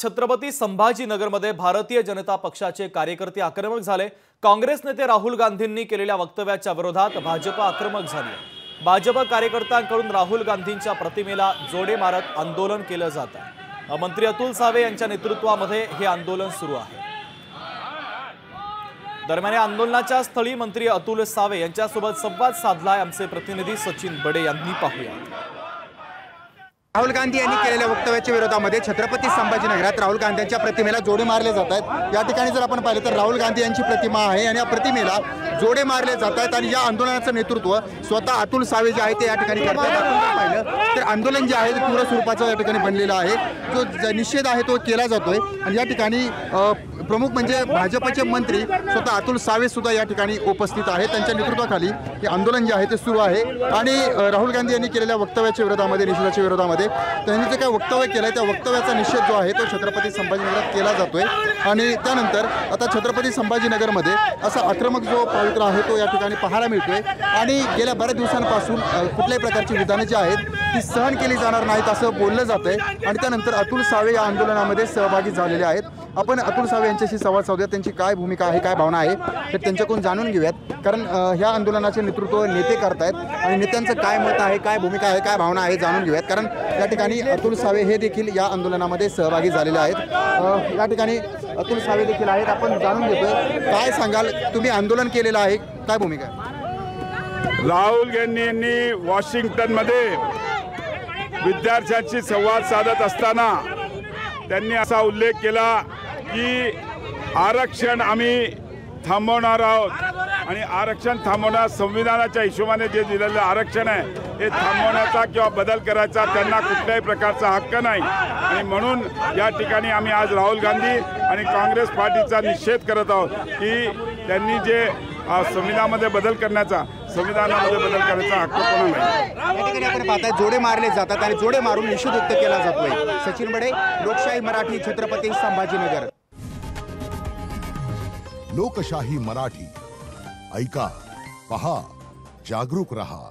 छत्रपती संभाजीनगरमध्ये भारतीय जनता पक्षाचे कार्यकर्ते आक्रमक झाले। काँग्रेस नेते राहुल गांधींनी केलेल्या वक्तव्याच्या विरोधात भाजप आक्रमक झाले। भाजप कार्यकर्त्यांकडून राहुल गांधींच्या प्रतिमेला जोडे मारत आंदोलन केलं जात आहे। मंत्री अतुल सावे यांच्या नेतृत्वामध्ये हे आंदोलन सुरू आहे। दरम्यान आंदोलनाच्या स्थळी मंत्री अतुल सावे यांच्यासोबत संवाद साधलाय आमचे प्रतिनिधी सचिन बडे यांनी। पाहूया। राहुल गांधी यांनी केलेल्या वक्तव्याच्या विरोधामध्ये छत्रपती संभाजीनगरात राहुल गांधींच्या प्रतिमेला जोडे मारले जात आहेत। या ठिकाणी जर आपण पाहिलं तर राहुल गांधी यांची प्रतिमा आहे आणि या प्रतिमेला जोडे मारले जात आहेत आणि या आंदोलनाचं नेतृत्व स्वतः अतुल सावे जे आहे ते या ठिकाणी करतात। आपण जर पाहिलं तर आंदोलन जे आहे ते तीव्र स्वरूपाचं या ठिकाणी बनलेलं आहे। जो निषेध आहे तो केला जातोय आणि या ठिकाणी प्रमुख म्हणजे भाजपचे मंत्री स्वतः अतुल सावे सुद्धा या ठिकाणी उपस्थित आहेत। त्यांच्या नेतृत्वाखाली हे आंदोलन जे आहे ते सुरू आहे आणि राहुल गांधी यांनी केलेल्या वक्तव्याच्या विरोधामध्ये निषेधाच्या विरोधामध्ये त्यांनी जे काय वक्तव्य केलंय त्या वक्तव्याचा निषेध जो आहे तो छत्रपती संभाजीनगरात केला जातोय आणि त्यानंतर आता छत्रपती संभाजीनगरमध्ये असा आक्रमक जो पवित्र आहे तो या ठिकाणी पाहायला मिळतोय आणि गेल्या बऱ्याच दिवसांपासून कुठल्याही प्रकारची विधाने जी आहेत ती सहन केली जाणार नाहीत असं बोललं जातंय आणि त्यानंतर अतुल सावे या आंदोलनामध्ये सहभागी झालेले आहेत। आपण अतुल सावे यांच्याशी संवाद साधूयात, त्यांची काय भूमिका आहे, काय भावना आहे हे त्यांच्याकडून जाणून घेऊयात। कारण ह्या आंदोलनाचे नेतृत्व नेते करतायत आणि नेत्यांचं काय मत आहे, काय भूमिका आहे, काय भावना आहे जाणून घेऊयात। कारण या ठिकाणी अतुल सावे हे देखील या आंदोलनामध्ये सहभागी झालेले आहेत। या ठिकाणी अतुल सावे देखील आहेत, आपण जाणून घेतोय। काय सांगाल, तुम्ही आंदोलन केलेलं आहे, काय भूमिका आहे? राहुल गांधी यांनी वॉशिंग्टनमध्ये विद्यार्थ्यांशी संवाद साधत असताना त्यांनी असा उल्लेख केला की आरक्षण आम्ही थांबवणार आहोत आणि आरक्षण थांबवणार संविधानाच्या हिशोबाने जे दिलेलं आरक्षण आहे हे थांबवण्याचा किंवा बदल करायचा त्यांना कुठल्याही प्रकारचा हक्क नाही आणि म्हणून या ठिकाणी आम्ही आज राहुल गांधी आणि काँग्रेस पार्टीचा निषेध करत आहोत की त्यांनी जे संविधानामध्ये बदल करण्याचा हक्क कोणा नाही। या ठिकाणी आपण पाहताय जोडे मारले जातात आणि जोडे मारून निषेध व्यक्त केला जातोय। सचिन बडे, लोकशाही मराठी, छत्रपती संभाजीनगर। लोकशाही मराठी, ऐका, पहा, जागरूक रहा।